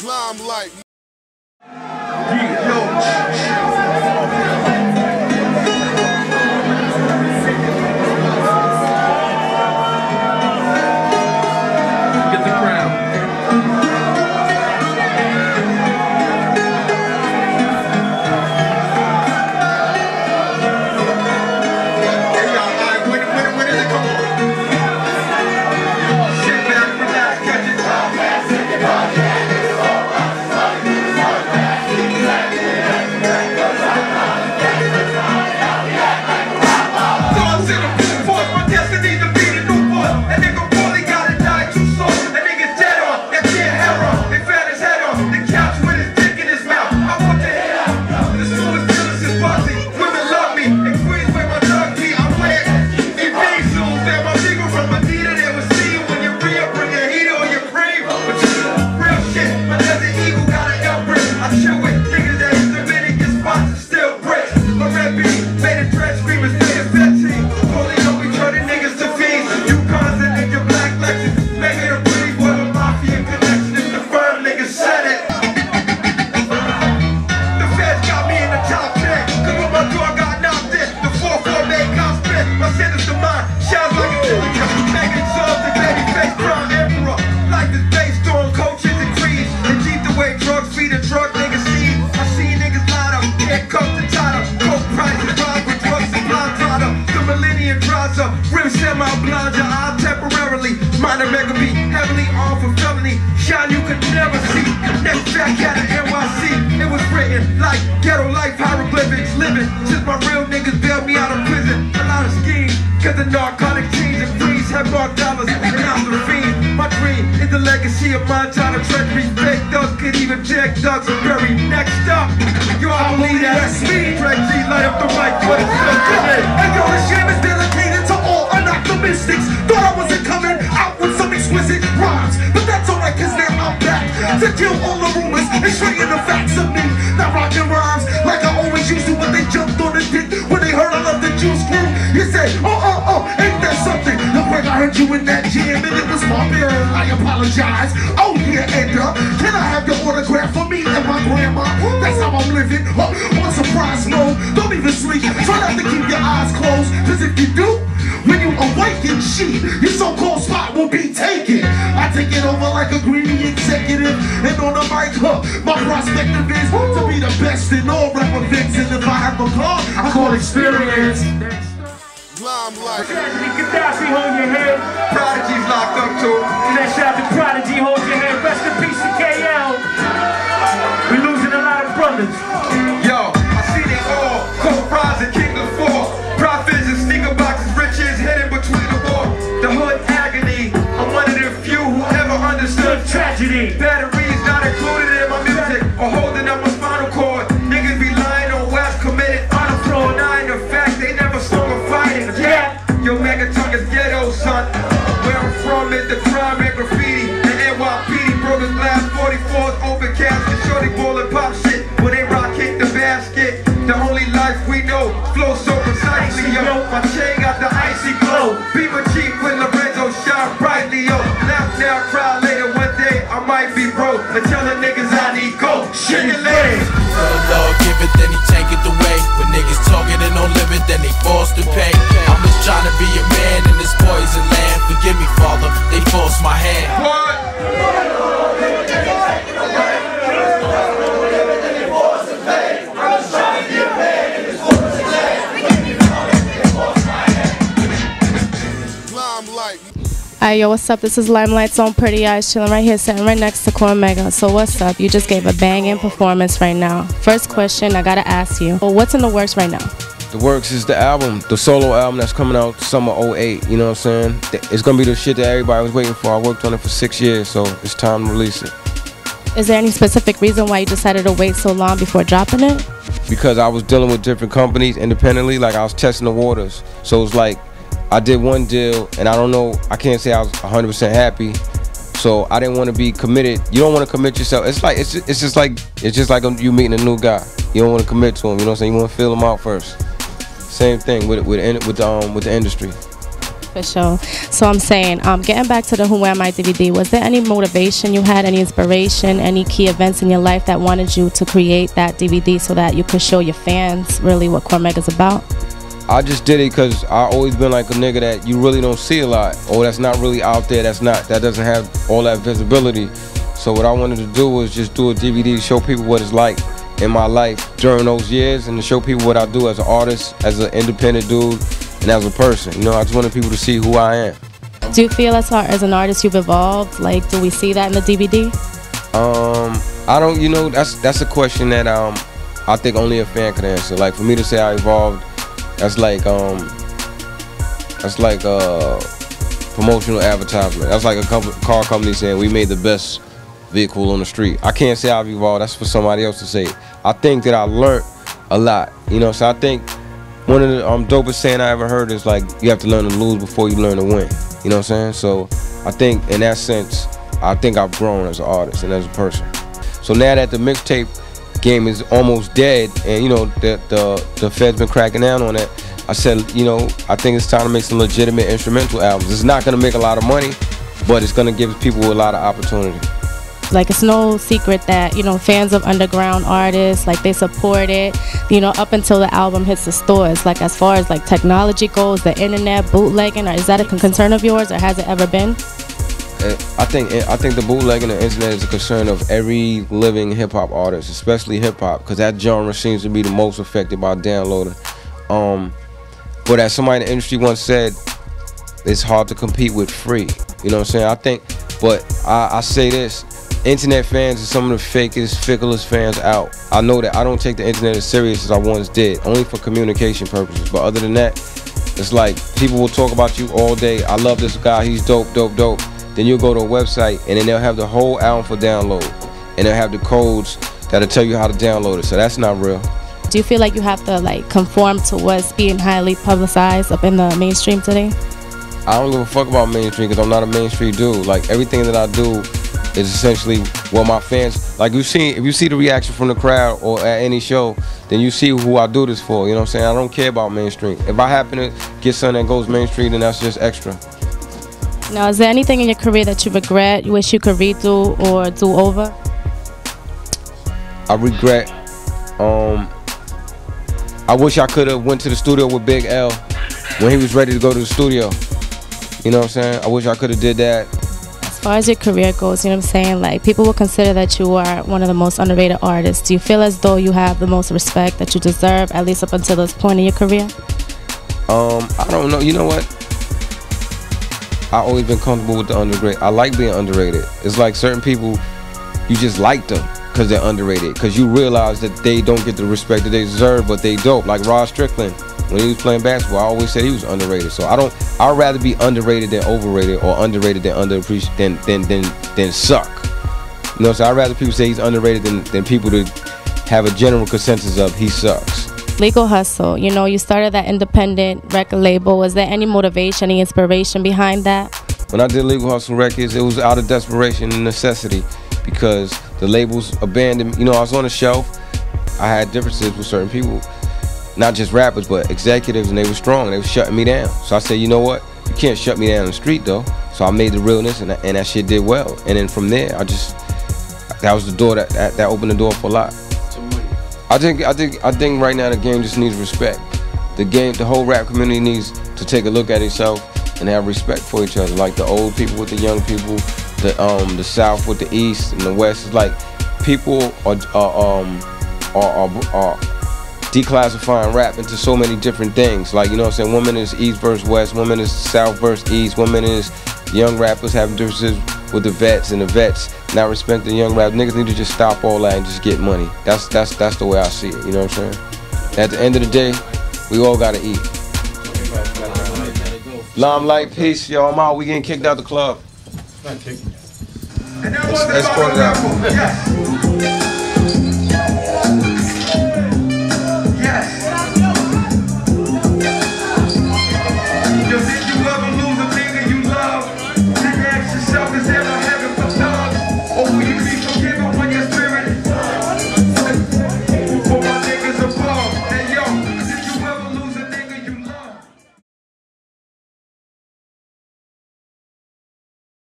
LyME LyTE. Get the crown. Hey y'all, alright, when is it? Come on. Sit back, relax, catch it. Like ghetto life hieroglyphics living since my real niggas bailed me out of prison. A lot of schemes, cause the narcotic chains and freeze have more dollars and I'm the fiend. My dream is the legacy of Montana treachery. Fake thugs could even check thugs and bury. Next up, yo, I believe that's me. Drag G, light up the mic for the today. And yo, this jam is dedicated to all optimistics. Thought I wasn't coming out with some exquisite rhymes, but that's alright cause now I'm back to kill all the rumors and straighten the facts of me. Not rocking rhymes like I always used to when they jumped on the dick. When they heard I love the juice crew, you say, ain't that something? Look like I heard you in that jam and it was my bad. I apologize. Oh yeah, Ender, can I have your autograph for me and my grandma? That's how I'm living, on surprise mode. Don't even sleep, try not to keep your eyes closed, cause if you do, when you awaken, your so-called spot will be taken. I take it over like a greedy executive, and on the mic, my prospective is to be the best in all rap events. And if I have a car, I call experience. LyME LyTE. Tragedy, Gaddafi, hold your head. Prodigy's locked up too. Let's shout to Prodigy, hold your head. Rest in peace to KL. We losing a lot of brothers. Yo, I see they all cold fries and King of Four. Profits and sneaker boxes, riches hidden between the war. The hood agony. I'm one of the few who ever understood tragedy. Batteries not included in my music or holding up my spinal cord. Niggas be lying on West committed on the floor. Denying the fact they never saw a fighting. Yeah, yo, Megaton is ghetto, son. Where I'm from is the crime and graffiti. And NYPD broke his glass 44s, open casket, shorty ballin' pop shit. When they rock hit the basket. The only life we know flows so precisely, yo. My chain got the icy glow. Beamer cheap with Lorenzo shine brightly, yo. Laugh now, cry later. One day I might be broke. And tell the niggas I need go. Shake your legs. The Lord give it, then he take it away. When niggas talking and don't live it, then they forced to pay. I'm just trying to be a man in this poison land. Forgive me, Father, they forced my hand. What? Alright, yo, what's up? This is LyME LyTE's own Pretty Eyes, chilling right here, sitting right next to CORMEGA. So what's up? You just gave a banging performance right now. First question I gotta ask you, well, what's in the works right now? The works is the album, the solo album that's coming out summer 08, you know what I'm saying? It's gonna be the shit that everybody was waiting for. I worked on it for 6 years, so it's time to release it. Is there any specific reason why you decided to wait so long before dropping it? Because I was dealing with different companies independently, like I was testing the waters. So it's like, I did one deal, and I don't know, I can't say I was 100% happy. So I didn't want to be committed. You don't want to commit yourself. It's just like you meeting a new guy. You don't want to commit to him. You know what I'm saying? You want to feel him out first. Same thing with the industry. For sure. So I'm saying, getting back to the Who Am I DVD, was there any motivation you had, any inspiration, any key events in your life that wanted you to create that DVD so that you could show your fans really what CORMEGA's about? I just did it because I always been like a nigga that you really don't see a lot, or that's not really out there, that doesn't have all that visibility. So what I wanted to do was just do a DVD to show people what it's like in my life during those years, and to show people what I do as an artist, as an independent dude, and as a person. You know, I just wanted people to see who I am. Do you feel as an artist you've evolved? Like, do we see that in the DVD? I don't, you know, that's a question that I think only a fan can answer. Like, for me to say I evolved, that's like promotional advertisement. That's like a car company saying we made the best vehicle on the street. I can't say I've evolved. That's for somebody else to say. I think that I learned a lot. You know, so I think one of the dopest saying I ever heard is like, you have to learn to lose before you learn to win. You know what I'm saying? So I think in that sense, I think I've grown as an artist and as a person. So now that the mixtape game is almost dead, and you know the Fed's been cracking down on it, I said, you know, I think it's time to make some legitimate instrumental albums. It's not gonna make a lot of money, but it's gonna give people a lot of opportunity. Like, it's no secret that, you know, fans of underground artists, like, they support it, you know, up until the album hits the stores. Like, as far as like technology goes, the internet, bootlegging, is that a concern of yours, or has it ever been? I think the bootlegging and the internet is a concern of every living hip-hop artist, especially hip-hop, because that genre seems to be the most affected by downloading. But as somebody in the industry once said, it's hard to compete with free. You know what I'm saying? But I say this, internet fans are some of the fakest, ficklest fans out. I know that. I don't take the internet as serious as I once did, only for communication purposes. But other than that, it's like people will talk about you all day. I love this guy, he's dope, dope, dope. Then you'll go to a website and then they'll have the whole album for download, and they'll have the codes that'll tell you how to download it. So that's not real. Do you feel like you have to like conform to what's being highly publicized up in the mainstream today? I don't give a fuck about mainstream because I'm not a mainstream dude. Like, everything that I do is essentially what my fans, like, if you see the reaction from the crowd or at any show, then you see who I do this for. You know what I'm saying? I don't care about mainstream. If I happen to get something that goes mainstream, then that's just extra. Now, is there anything in your career that you regret, you wish you could redo or do over? I regret, I wish I could have went to the studio with Big L when he was ready to go to the studio. You know what I'm saying? I wish I could have did that. As far as your career goes, you know what I'm saying? Like, people will consider that you are one of the most underrated artists. Do you feel as though you have the most respect that you deserve, at least up until this point in your career? I don't know. You know what? I've always been comfortable with the underrated. I like being underrated. It's like certain people, you just like them because they're underrated, because you realize that they don't get the respect that they deserve, but they dope. Like Rod Strickland, when he was playing basketball, I always said he was underrated. So I'd rather be underrated than overrated, or underrated than underappreciated than suck. You know, so I'd rather people say he's underrated than people to have a general consensus of he sucks. Legal Hustle, you know, you started that independent record label. Was there any motivation, any inspiration behind that? When I did Legal Hustle Records, it was out of desperation and necessity, because the labels abandoned me. You know, I was on the shelf. I had differences with certain people, not just rappers, but executives, and they were strong. They were shutting me down. So I said, you know what? You can't shut me down on the street, though. So I made the realness, and that shit did well. And then from there, that was the door that opened the door for a lot. I think right now the game just needs respect. The whole rap community needs to take a look at itself and have respect for each other. Like the old people with the young people, the South with the East and the West. It's like people are declassifying rap into so many different things. Like, you know what I'm saying? Women is East versus West. Women is South versus East. Women is young rappers having differences with the vets, and the vets not respecting the young rap. Niggas need to just stop all that and just get money. That's the way I see it. You know what I'm saying? At the end of the day, we all gotta eat. LyME LyTE, peace, yo. I'm out. We getting kicked out the club. And that was the final album. Yes.